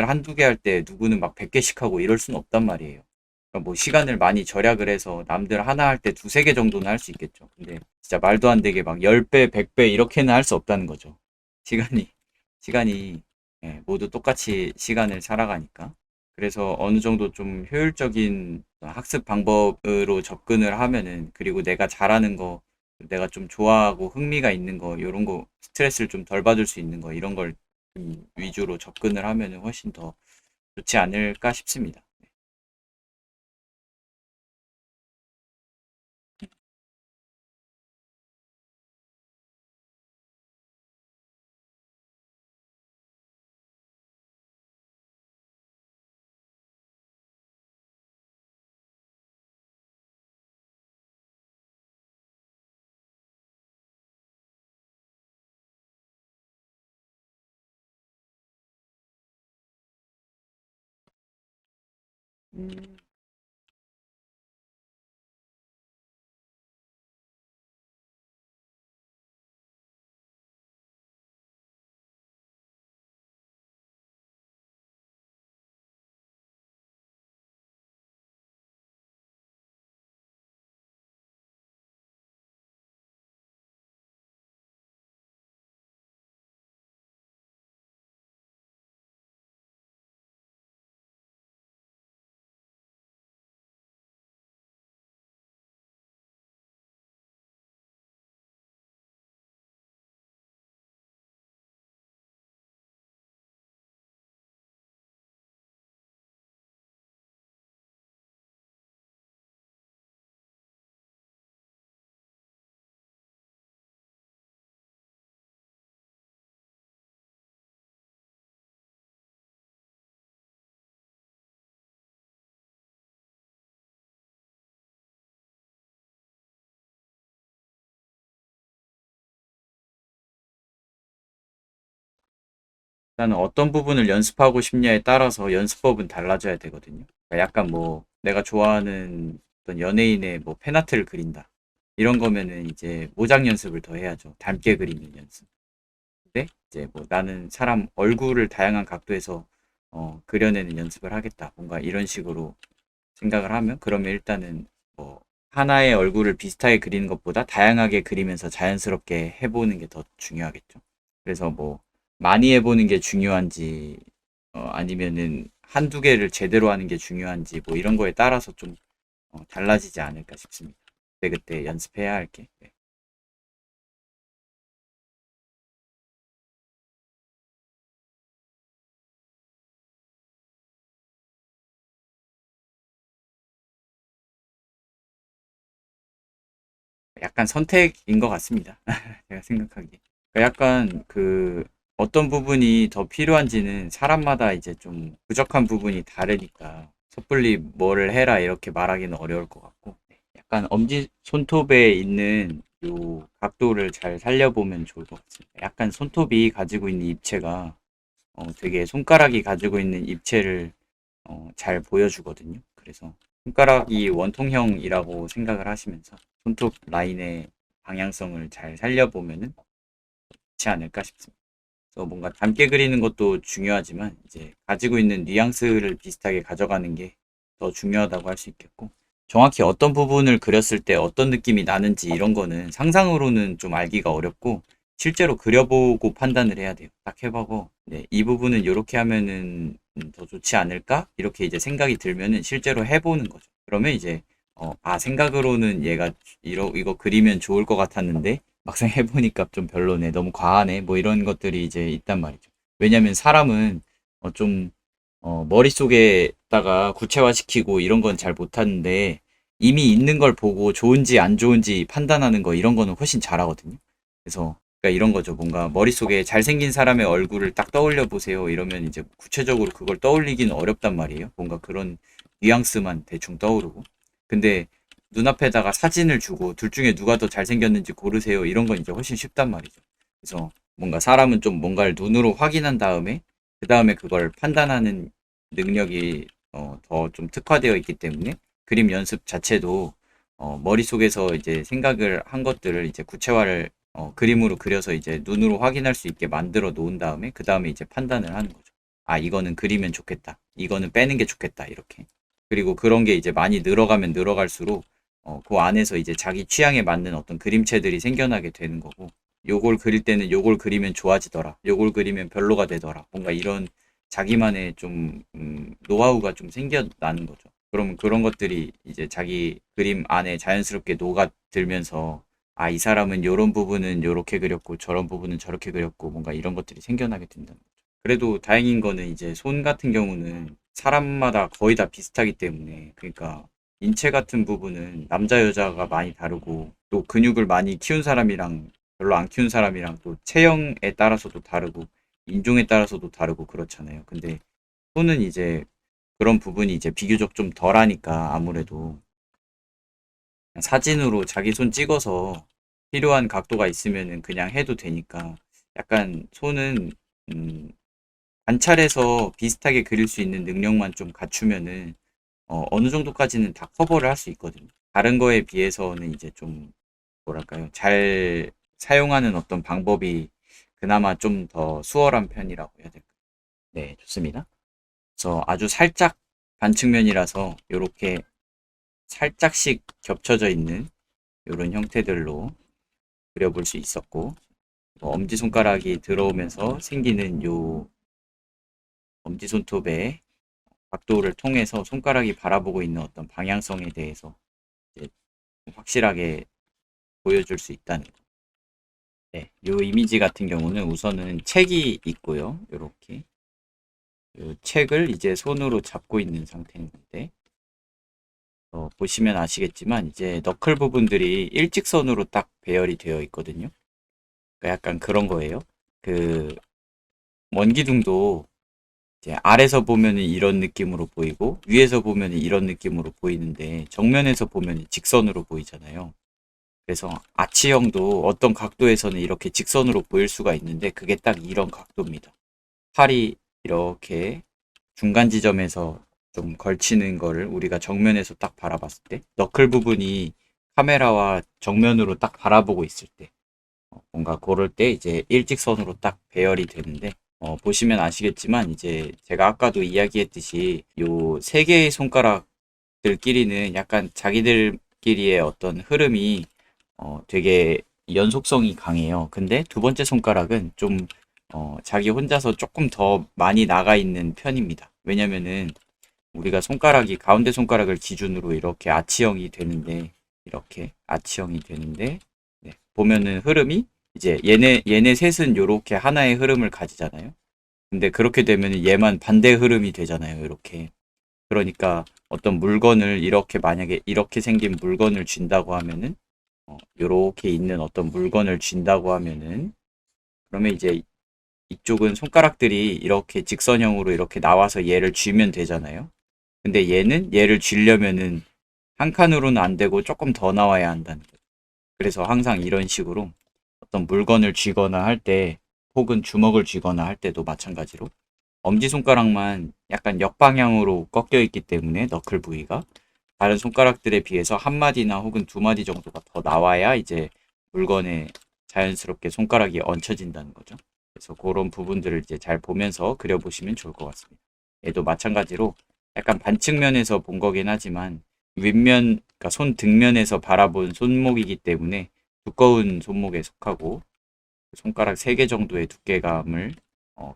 한두 개 할 때 누구는 막 100개씩 하고 이럴 수는 없단 말이에요. 그러니까 뭐 시간을 많이 절약을 해서 남들 하나 할 때 두세 개 정도는 할 수 있겠죠. 근데 진짜 말도 안 되게 막 10배, 100배 이렇게는 할 수 없다는 거죠. 시간이, 시간이 모두 똑같이 시간을 살아가니까. 그래서 어느 정도 좀 효율적인 학습 방법으로 접근을 하면은 그리고 내가 잘하는 거 내가 좀 좋아하고 흥미가 있는 거, 이런 거, 스트레스를 좀 덜 받을 수 있는 거, 이런 걸 위주로 접근을 하면 훨씬 더 좋지 않을까 싶습니다. 음, 일단은 어떤 부분을 연습하고 싶냐에 따라서 연습법은 달라져야 되거든요. 그러니까 약간 뭐 내가 좋아하는 어떤 연예인의 뭐 팬아트를 그린다. 이런 거면은 이제 모작 연습을 더 해야죠. 닮게 그리는 연습. 근데 이제 뭐 나는 사람 얼굴을 다양한 각도에서 그려내는 연습을 하겠다. 뭔가 이런 식으로 생각을 하면 그러면 일단은 뭐 하나의 얼굴을 비슷하게 그리는 것보다 다양하게 그리면서 자연스럽게 해보는 게 더 중요하겠죠. 그래서 뭐 많이 해보는 게 중요한지 아니면은 한두 개를 제대로 하는 게 중요한지 뭐 이런 거에 따라서 좀 달라지지 않을까 싶습니다. 그때 그때 연습해야 할 게. 네. 약간 선택인 것 같습니다. 제가 생각하기에. 그러니까 약간 어떤 부분이 더 필요한지는 사람마다 이제 좀 부족한 부분이 다르니까 섣불리 뭐를 해라 이렇게 말하기는 어려울 것 같고 약간 엄지 손톱에 있는 요 각도를 잘 살려보면 좋을 것 같습니다. 약간 손톱이 가지고 있는 입체가 되게 손가락이 가지고 있는 입체를 잘 보여주거든요. 그래서 손가락이 원통형이라고 생각을 하시면서 손톱 라인의 방향성을 잘 살려보면은 좋지 않을까 싶습니다. 그래서 뭔가 닮게 그리는 것도 중요하지만 이제 가지고 있는 뉘앙스를 비슷하게 가져가는 게 더 중요하다고 할 수 있겠고 정확히 어떤 부분을 그렸을 때 어떤 느낌이 나는지 이런 거는 상상으로는 좀 알기가 어렵고 실제로 그려보고 판단을 해야 돼요. 딱 해보고 네, 이 부분은 이렇게 하면은 더 좋지 않을까? 이렇게 이제 생각이 들면은 실제로 해보는 거죠. 그러면 이제 생각으로는 얘가 이거 그리면 좋을 것 같았는데 막상 해보니까 좀 별로네, 너무 과하네, 뭐 이런 것들이 이제 있단 말이죠. 왜냐면 사람은 좀 머릿속에다가 구체화시키고 이런 건 잘 못하는데 이미 있는 걸 보고 좋은지 안 좋은지 판단하는 거 이런 거는 훨씬 잘하거든요. 그래서 그러니까 이런 거죠. 뭔가 머릿속에 잘생긴 사람의 얼굴을 딱 떠올려 보세요. 이러면 이제 구체적으로 그걸 떠올리기는 어렵단 말이에요. 뭔가 그런 뉘앙스만 대충 떠오르고. 근데 눈앞에다가 사진을 주고 둘 중에 누가 더 잘생겼는지 고르세요. 이런 건 이제 훨씬 쉽단 말이죠. 그래서 뭔가 사람은 좀 뭔가를 눈으로 확인한 다음에 그 다음에 그걸 판단하는 능력이 더 좀 특화되어 있기 때문에 그림 연습 자체도 머릿속에서 이제 생각을 한 것들을 이제 구체화를 그림으로 그려서 이제 눈으로 확인할 수 있게 만들어 놓은 다음에 그 다음에 이제 판단을 하는 거죠. 아, 이거는 그리면 좋겠다. 이거는 빼는 게 좋겠다. 이렇게. 그리고 그런 게 이제 많이 늘어가면 늘어갈수록 그 안에서 이제 자기 취향에 맞는 어떤 그림체들이 생겨나게 되는 거고 요걸 그릴 때는 요걸 그리면 좋아지더라. 요걸 그리면 별로가 되더라. 뭔가 이런 자기만의 좀 노하우가 좀 생겨나는 거죠. 그러면 그런 것들이 이제 자기 그림 안에 자연스럽게 녹아들면서 아, 이 사람은 요런 부분은 요렇게 그렸고 저런 부분은 저렇게 그렸고 뭔가 이런 것들이 생겨나게 된다는 거죠. 그래도 다행인 거는 이제 손 같은 경우는 사람마다 거의 다 비슷하기 때문에 그러니까 인체 같은 부분은 남자 여자가 많이 다르고 또 근육을 많이 키운 사람이랑 별로 안 키운 사람이랑 또 체형에 따라서도 다르고 인종에 따라서도 다르고 그렇잖아요. 근데 손은 이제 그런 부분이 이제 비교적 좀 덜하니까 아무래도 그냥 사진으로 자기 손 찍어서 필요한 각도가 있으면은 그냥 해도 되니까 약간 손은 음, 관찰해서 비슷하게 그릴 수 있는 능력만 좀 갖추면은 어느 정도까지는 다 커버를 할 수 있거든요. 다른 거에 비해서는 이제 좀 뭐랄까요, 잘 사용하는 어떤 방법이 그나마 좀 더 수월한 편이라고 해야 될까요? 네, 좋습니다. 그래서 아주 살짝 반측면이라서 이렇게 살짝씩 겹쳐져 있는 이런 형태들로 그려볼 수 있었고 엄지손가락이 들어오면서 생기는 요 엄지손톱의 각도를 통해서 손가락이 바라보고 있는 어떤 방향성에 대해서 이제 확실하게 보여줄 수 있다는 거. 네, 요 이미지 같은 경우는 우선은 책이 있고요. 이렇게 요 책을 이제 손으로 잡고 있는 상태인데 보시면 아시겠지만 이제 너클 부분들이 일직선으로 딱 배열이 되어 있거든요. 그러니까 약간 그런 거예요. 그 원기둥도 이제 아래서 보면은 이런 느낌으로 보이고 위에서 보면은 이런 느낌으로 보이는데 정면에서 보면 직선으로 보이잖아요. 그래서 아치형도 어떤 각도에서는 이렇게 직선으로 보일 수가 있는데 그게 딱 이런 각도입니다. 팔이 이렇게 중간 지점에서 좀 걸치는 거를 우리가 정면에서 딱 바라봤을 때 너클 부분이 카메라와 정면으로 딱 바라보고 있을 때 뭔가 그럴 때 이제 일직선으로 딱 배열이 되는데 보시면 아시겠지만 이제 제가 아까도 이야기했듯이 요 세 개의 손가락들끼리는 약간 자기들끼리의 어떤 흐름이 되게 연속성이 강해요. 근데 두 번째 손가락은 좀 자기 혼자서 조금 더 많이 나가 있는 편입니다. 왜냐면은 우리가 손가락이 가운데 손가락을 기준으로 이렇게 아치형이 되는데 이렇게 아치형이 되는데 네, 보면은 흐름이 이제 얘네 셋은 요렇게 하나의 흐름을 가지잖아요. 근데 그렇게 되면 얘만 반대 흐름이 되잖아요. 이렇게. 그러니까 어떤 물건을 이렇게 만약에 이렇게 생긴 물건을 쥔다고 하면은 요렇게 있는 어떤 물건을 쥔다고 하면은, 그러면 이제 이쪽은 손가락들이 이렇게 직선형으로 이렇게 나와서 얘를 쥐면 되잖아요. 근데 얘는 얘를 쥐려면은 한 칸으로는 안 되고 조금 더 나와야 한다는 거죠. 그래서 항상 이런 식으로 어떤 물건을 쥐거나 할 때, 혹은 주먹을 쥐거나 할 때도 마찬가지로 엄지손가락만 약간 역방향으로 꺾여 있기 때문에 너클 부위가 다른 손가락들에 비해서 한 마디나 혹은 두 마디 정도가 더 나와야 이제 물건에 자연스럽게 손가락이 얹혀진다는 거죠. 그래서 그런 부분들을 이제 잘 보면서 그려보시면 좋을 것 같습니다. 얘도 마찬가지로 약간 반측면에서 본 거긴 하지만 윗면, 그러니까 손 등면에서 바라본 손목이기 때문에 두꺼운 손목에 속하고 손가락 3개 정도의 두께감을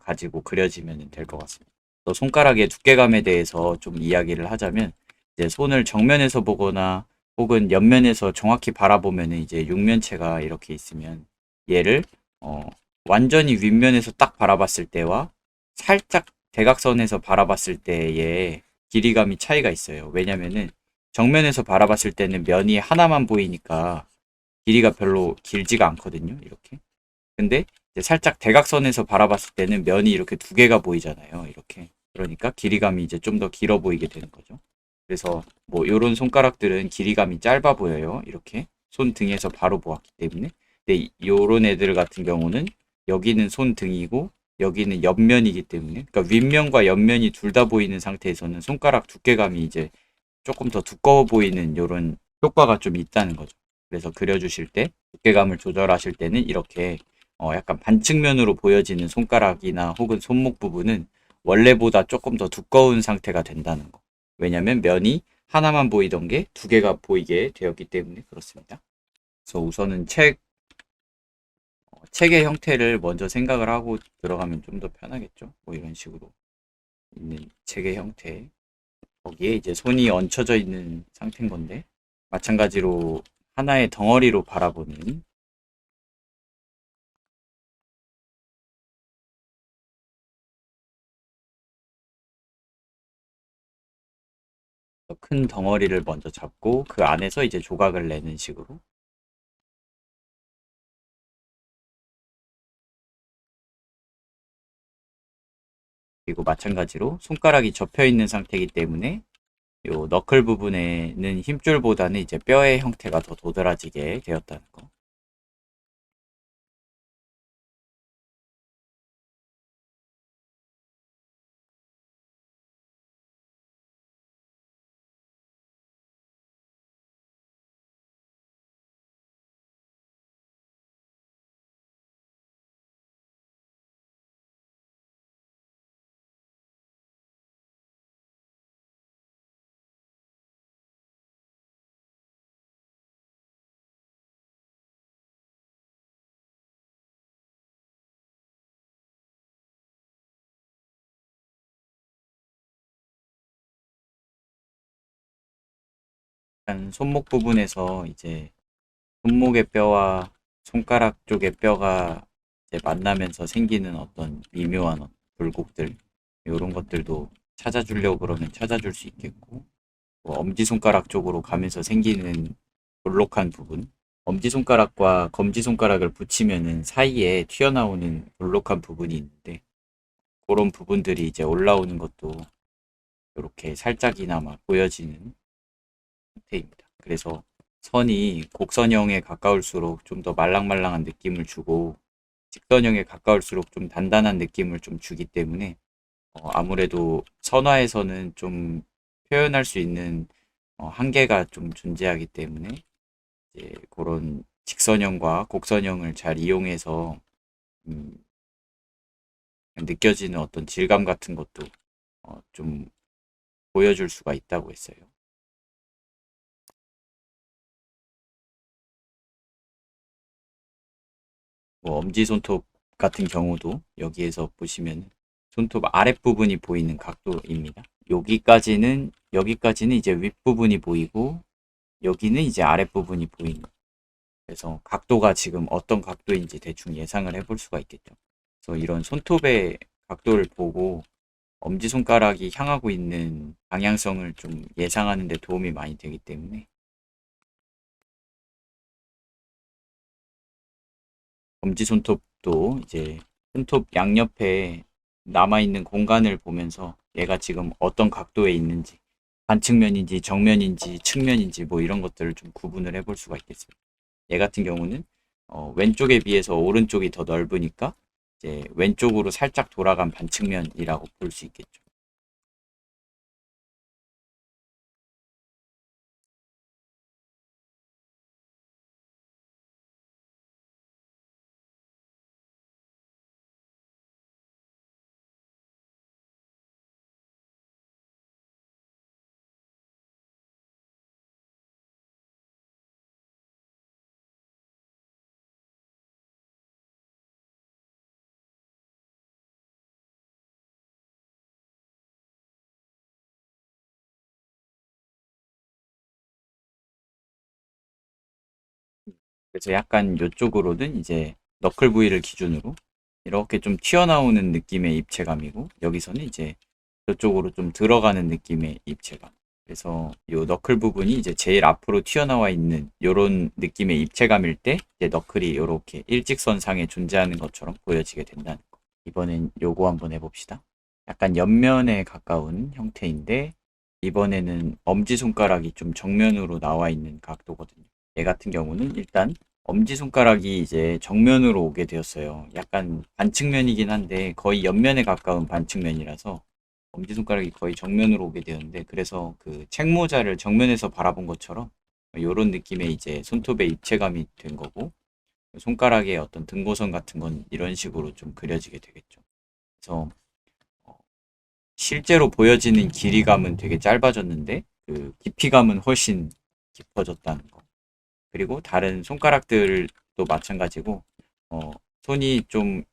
가지고 그려지면 될 것 같습니다. 또 손가락의 두께감에 대해서 좀 이야기를 하자면 이제 손을 정면에서 보거나 혹은 옆면에서 정확히 바라보면 이제 육면체가 이렇게 있으면 얘를 완전히 윗면에서 딱 바라봤을 때와 살짝 대각선에서 바라봤을 때의 길이감이 차이가 있어요. 왜냐면은 정면에서 바라봤을 때는 면이 하나만 보이니까 길이가 별로 길지가 않거든요. 이렇게. 근데 이제 살짝 대각선에서 바라봤을 때는 면이 이렇게 두 개가 보이잖아요. 이렇게. 그러니까 길이감이 이제 좀 더 길어 보이게 되는 거죠. 그래서 뭐 요런 손가락들은 길이감이 짧아 보여요. 이렇게. 손 등에서 바로 보았기 때문에. 근데 요런 애들 같은 경우는 여기는 손 등이고 여기는 옆면이기 때문에, 그러니까 윗면과 옆면이 둘 다 보이는 상태에서는 손가락 두께감이 이제 조금 더 두꺼워 보이는 요런 효과가 좀 있다는 거죠. 그래서 그려주실 때 두께감을 조절하실 때는 이렇게 약간 반측면으로 보여지는 손가락이나 혹은 손목 부분은 원래보다 조금 더 두꺼운 상태가 된다는 거. 왜냐면 면이 하나만 보이던 게 두 개가 보이게 되었기 때문에 그렇습니다. 그래서 우선은 책의 형태를 먼저 생각을 하고 들어가면 좀 더 편하겠죠. 뭐 이런 식으로 있는 책의 형태. 거기에 이제 손이 얹혀져 있는 상태인 건데, 마찬가지로 하나의 덩어리로 바라보는 큰 덩어리를 먼저 잡고 그 안에서 이제 조각을 내는 식으로. 그리고 마찬가지로 손가락이 접혀 있는 상태이기 때문에 요 너클 부분에는 힘줄보다는 이제 뼈의 형태가 더 도드라지게 되었다는 거. 약간 손목 부분에서 이제 손목의 뼈와 손가락 쪽의 뼈가 이제 만나면서 생기는 어떤 미묘한 굴곡들, 이런 것들도 찾아주려고 그러면 찾아줄 수 있겠고, 뭐 엄지손가락 쪽으로 가면서 생기는 볼록한 부분, 엄지손가락과 검지손가락을 붙이면은 사이에 튀어나오는 볼록한 부분이 있는데, 그런 부분들이 이제 올라오는 것도 이렇게 살짝이나마 보여지는 형태입니다. 그래서 선이 곡선형에 가까울수록 좀 더 말랑말랑한 느낌을 주고, 직선형에 가까울수록 좀 단단한 느낌을 좀 주기 때문에 아무래도 선화에서는 좀 표현할 수 있는 한계가 좀 존재하기 때문에 이제 그런 직선형과 곡선형을 잘 이용해서 음, 느껴지는 어떤 질감 같은 것도 좀 보여줄 수가 있다고 했어요. 뭐 엄지손톱 같은 경우도 여기에서 보시면 손톱 아랫부분이 보이는 각도입니다. 여기까지는 이제 윗부분이 보이고 여기는 이제 아랫부분이 보이는. 그래서 각도가 지금 어떤 각도인지 대충 예상을 해볼 수가 있겠죠. 그래서 이런 손톱의 각도를 보고 엄지손가락이 향하고 있는 방향성을 좀 예상하는 데 도움이 많이 되기 때문에 엄지 손톱도 이제 손톱 양옆에 남아있는 공간을 보면서 얘가 지금 어떤 각도에 있는지, 반측면인지 정면인지 측면인지 뭐 이런 것들을 좀 구분을 해볼 수가 있겠습니다. 얘 같은 경우는 왼쪽에 비해서 오른쪽이 더 넓으니까 이제 왼쪽으로 살짝 돌아간 반측면이라고 볼 수 있겠죠. 그래서 약간 이쪽으로는 이제 너클 부위를 기준으로 이렇게 좀 튀어나오는 느낌의 입체감이고, 여기서는 이제 저쪽으로 좀 들어가는 느낌의 입체감. 그래서 이 너클 부분이 이제 제일 앞으로 튀어나와 있는 이런 느낌의 입체감일 때 이제 너클이 이렇게 일직선상에 존재하는 것처럼 보여지게 된다는 거. 이번엔 요거 한번 해봅시다. 약간 옆면에 가까운 형태인데, 이번에는 엄지손가락이 좀 정면으로 나와 있는 각도거든요. 얘 같은 경우는 일단 엄지손가락이 이제 정면으로 오게 되었어요. 약간 반측면이긴 한데 거의 옆면에 가까운 반측면이라서 엄지손가락이 거의 정면으로 오게 되었는데, 그래서 그 책모자를 정면에서 바라본 것처럼 이런 느낌의 이제 손톱의 입체감이 된 거고, 손가락의 어떤 등고선 같은 건 이런 식으로 좀 그려지게 되겠죠. 그래서 어, 실제로 보여지는 길이감은 되게 짧아졌는데 그 깊이감은 훨씬 깊어졌다는 거. 그리고 다른 손가락들도 마찬가지고, 어, 손이 좀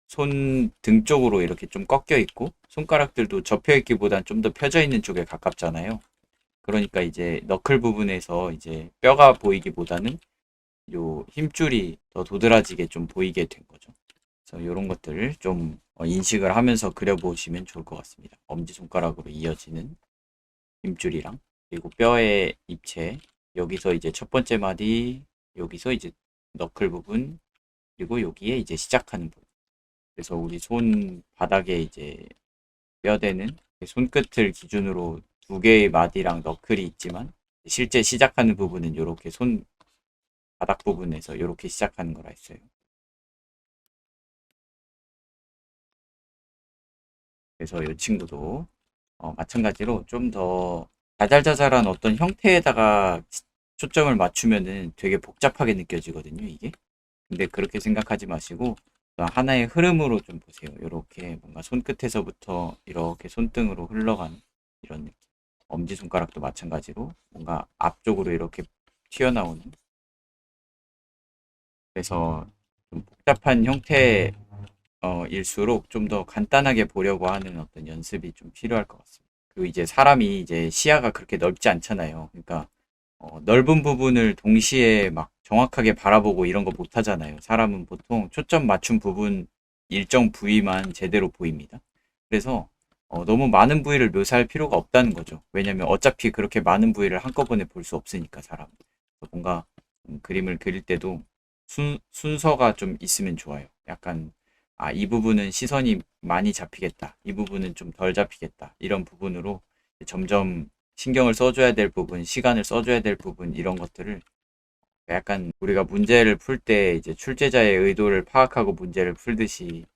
손 등 쪽으로 이렇게 좀 꺾여 있고, 손가락들도 접혀 있기보단 좀 더 펴져 있는 쪽에 가깝잖아요. 그러니까 이제 너클 부분에서 이제 뼈가 보이기보다는 요 힘줄이 더 도드라지게 좀 보이게 된 거죠. 그래서 이런 것들을 좀 인식을 하면서 그려보시면 좋을 것 같습니다. 엄지손가락으로 이어지는 힘줄이랑, 그리고 뼈의 입체, 여기서 이제 첫 번째 마디, 여기서 이제 너클 부분, 그리고 여기에 이제 시작하는 부분. 그래서 우리 손 바닥에 이제 뼈대는 손끝을 기준으로 두 개의 마디랑 너클이 있지만, 실제 시작하는 부분은 이렇게 손 바닥 부분에서 이렇게 시작하는 거라 했어요. 그래서 이 친구도 마찬가지로 좀 더 자잘자잘한 어떤 형태에다가 초점을 맞추면은 되게 복잡하게 느껴지거든요, 이게. 근데 그렇게 생각하지 마시고 하나의 흐름으로 좀 보세요. 이렇게 뭔가 손끝에서부터 이렇게 손등으로 흘러가는 이런 느낌. 엄지손가락도 마찬가지로 뭔가 앞쪽으로 이렇게 튀어나오는. 그래서 좀 복잡한 형태 일수록 좀 더 간단하게 보려고 하는 어떤 연습이 좀 필요할 것 같습니다. 그리고 이제 사람이 이제 시야가 그렇게 넓지 않잖아요. 그러니까 넓은 부분을 동시에 막 정확하게 바라보고 이런 거 못 하잖아요. 사람은 보통 초점 맞춘 부분 일정 부위만 제대로 보입니다. 그래서 너무 많은 부위를 묘사할 필요가 없다는 거죠. 왜냐면 어차피 그렇게 많은 부위를 한꺼번에 볼 수 없으니까 사람. 뭔가 그림을 그릴 때도 순서가 좀 있으면 좋아요. 약간 이 부분은 시선이 많이 잡히겠다. 이 부분은 좀 덜 잡히겠다. 이런 부분으로 점점 신경을 써줘야 될 부분, 시간을 써줘야 될 부분, 이런 것들을 약간 우리가 문제를 풀 때 이제 출제자의 의도를 파악하고 문제를 풀듯이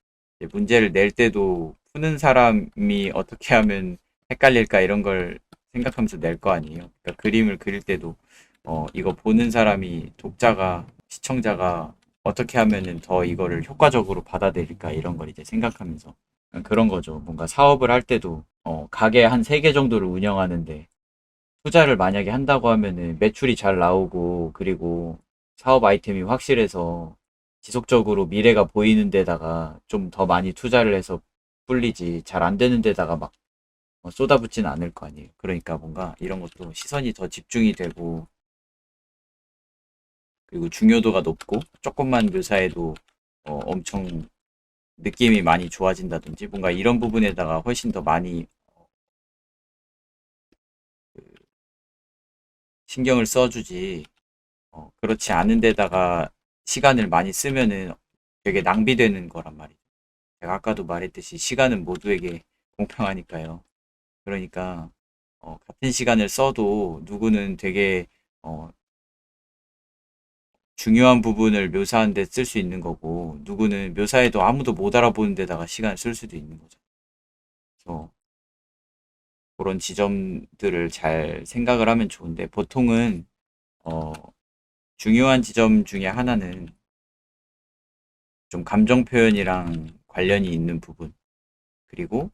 이제 문제를 낼 때도 푸는 사람이 어떻게 하면 헷갈릴까 이런 걸 생각하면서 낼 거 아니에요. 그러니까 그림을 그릴 때도 이거 보는 사람이 독자가 시청자가 어떻게 하면은 더 이거를 효과적으로 받아들일까 이런 걸 이제 생각하면서 그런 거죠. 뭔가 사업을 할 때도 가게 한 3개 정도를 운영하는데 투자를 만약에 한다고 하면은 매출이 잘 나오고, 그리고 사업 아이템이 확실해서 지속적으로 미래가 보이는 데다가 좀 더 많이 투자를 해서 불리지, 잘 안 되는 데다가 막 쏟아붓지는 않을 거 아니에요. 그러니까 뭔가 이런 것도 시선이 더 집중이 되고, 그리고 중요도가 높고, 조금만 묘사해도 엄청 느낌이 많이 좋아진다든지, 뭔가 이런 부분에다가 훨씬 더 많이 그 신경을 써주지, 그렇지 않은 데다가 시간을 많이 쓰면은 되게 낭비되는 거란 말이죠. 제가 아까도 말했듯이 시간은 모두에게 공평하니까요. 그러니까 같은 시간을 써도 누구는 되게 어, 중요한 부분을 묘사하는 데 쓸 수 있는 거고 누구는 묘사해도 아무도 못 알아보는 데다가 시간을 쓸 수도 있는 거죠. 그래서 그런 지점들을 잘 생각을 하면 좋은데 보통은 어, 중요한 지점 중에 하나는 좀 감정 표현이랑 관련이 있는 부분, 그리고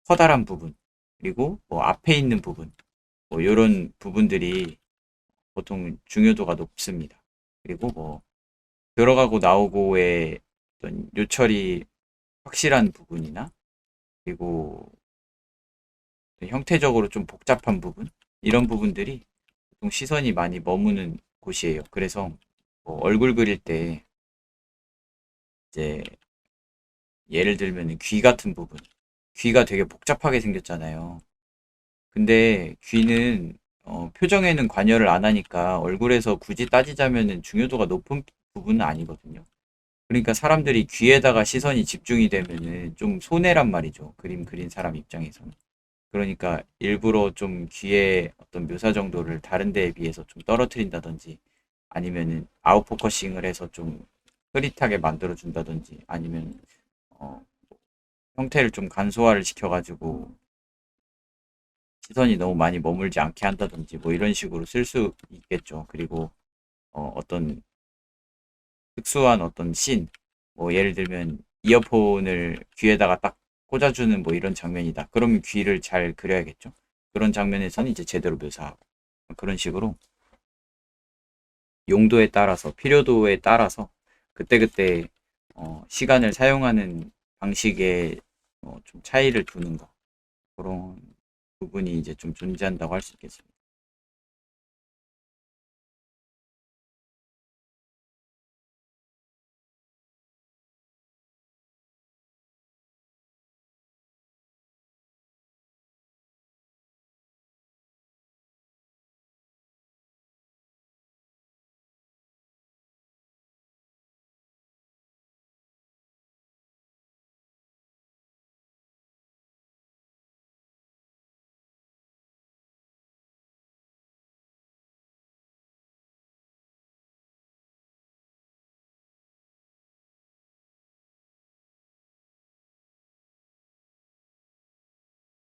커다란 부분, 그리고 뭐 앞에 있는 부분, 뭐 이런 부분들이 보통 중요도가 높습니다. 그리고 뭐 들어가고 나오고의 어떤 요철이 확실한 부분이나 그리고 형태적으로 좀 복잡한 부분 이런 부분들이 보통 시선이 많이 머무는 곳이에요. 그래서 뭐 얼굴 그릴 때 이제 예를 들면 귀 같은 부분, 귀가 되게 복잡하게 생겼잖아요. 근데 귀는 표정에는 관여를 안 하니까 얼굴에서 굳이 따지자면은 중요도가 높은 부분은 아니거든요. 그러니까 사람들이 귀에다가 시선이 집중이 되면은 좀 손해란 말이죠. 그림 그린 사람 입장에서는. 그러니까 일부러 좀 귀의 어떤 묘사 정도를 다른 데에 비해서 좀 떨어뜨린다든지 아니면은 아웃포커싱을 해서 좀 흐릿하게 만들어 준다든지 아니면 어, 형태를 좀 간소화를 시켜가지고 시선이 너무 많이 머물지 않게 한다든지 뭐 이런 식으로 쓸 수 있겠죠. 그리고 어떤 특수한 어떤 씬, 뭐 예를 들면 이어폰을 귀에다가 딱 꽂아주는 뭐 이런 장면이다. 그러면 귀를 잘 그려야겠죠. 그런 장면에서는 이제 제대로 묘사하고 그런 식으로 용도에 따라서 필요도에 따라서 그때그때 시간을 사용하는 방식에 좀 차이를 두는 거 그런 부분이 이제 좀 존재한다고 할 수 있겠습니다.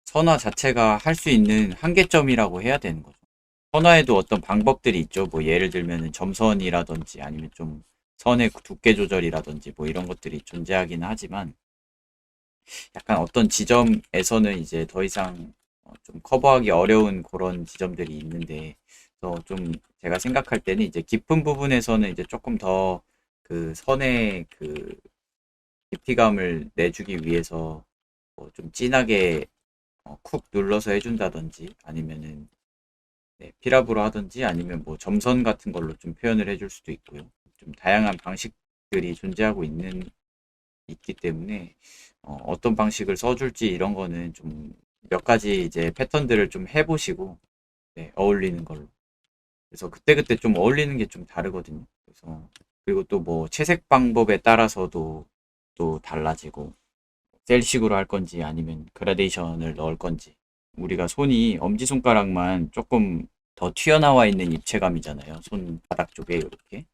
선화 자체가 할 수 있는 한계점이라고 해야 되는 거죠. 선화에도 어떤 방법들이 있죠. 뭐 예를 들면 점선이라든지 아니면 좀 선의 두께 조절이라든지 뭐 이런 것들이 존재하기는 하지만 약간 어떤 지점에서는 이제 더 이상 좀 커버하기 어려운 그런 지점들이 있는데 그래서 좀 제가 생각할 때는 이제 깊은 부분에서는 이제 조금 더 그 선의 그 깊이감을 내주기 위해서 뭐좀 진하게 쿡 눌러서 해준다든지 아니면은 네, 피랍으로 하든지 아니면 뭐 점선 같은 걸로 좀 표현을 해줄 수도 있고요. 좀 다양한 방식들이 존재하고 있기 때문에 떤 방식을 써줄지 이런 거는 좀 몇 가지 이제 패턴들을 좀 해보시고 네, 어울리는 걸로. 그래서 그때그때 좀 어울리는 게 좀 다르거든요. 그래서 그리고 또 뭐 채색 방법에 따라서도 또 달라지고 셀식으로 할 건지 아니면 그라데이션을 넣을 건지 우리가 손이 엄지손가락만 조금 더 튀어나와 있는 입체감이잖아요. 손바닥 쪽에 이렇게.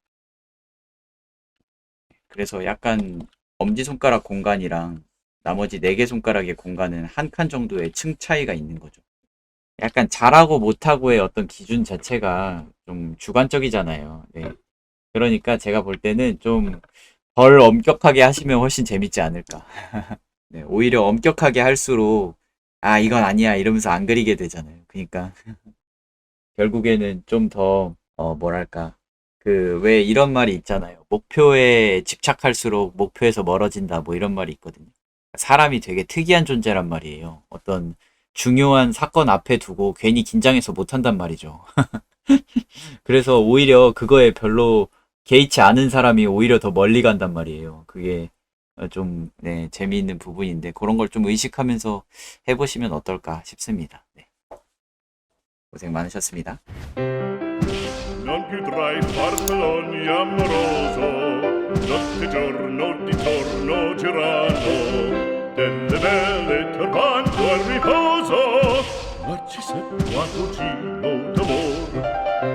그래서 약간 엄지손가락 공간이랑 나머지 4개 손가락의 공간은 한 칸 정도의 층 차이가 있는 거죠. 약간 잘하고 못하고의 어떤 기준 자체가 좀 주관적이잖아요. 네. 그러니까 제가 볼 때는 좀 덜 엄격하게 하시면 훨씬 재밌지 않을까. 네, 오히려 엄격하게 할수록 아 이건 아니야 이러면서 안 그리게 되잖아요. 그러니까 결국에는 좀 더 뭐랄까 그 왜 이런 말이 있잖아요. 목표에 집착할수록 목표에서 멀어진다 뭐 이런 말이 있거든요. 사람이 되게 특이한 존재란 말이에요. 어떤 중요한 사건 앞에 두고 괜히 긴장해서 못한단 말이죠. 그래서 오히려 그거에 별로 개의치 않은 사람이 오히려 더 멀리 간단 말이에요. 그게 좀 네, 재미있는 부분인데 그런 걸 좀 의식하면서 해보시면 어떨까 싶습니다. 네, 고생 많으셨습니다. Non più tra i farfalloni amoroso, non notte e giorno di torno girando, delle belle turbando al riposo, ma ci seppe a cugino d'amore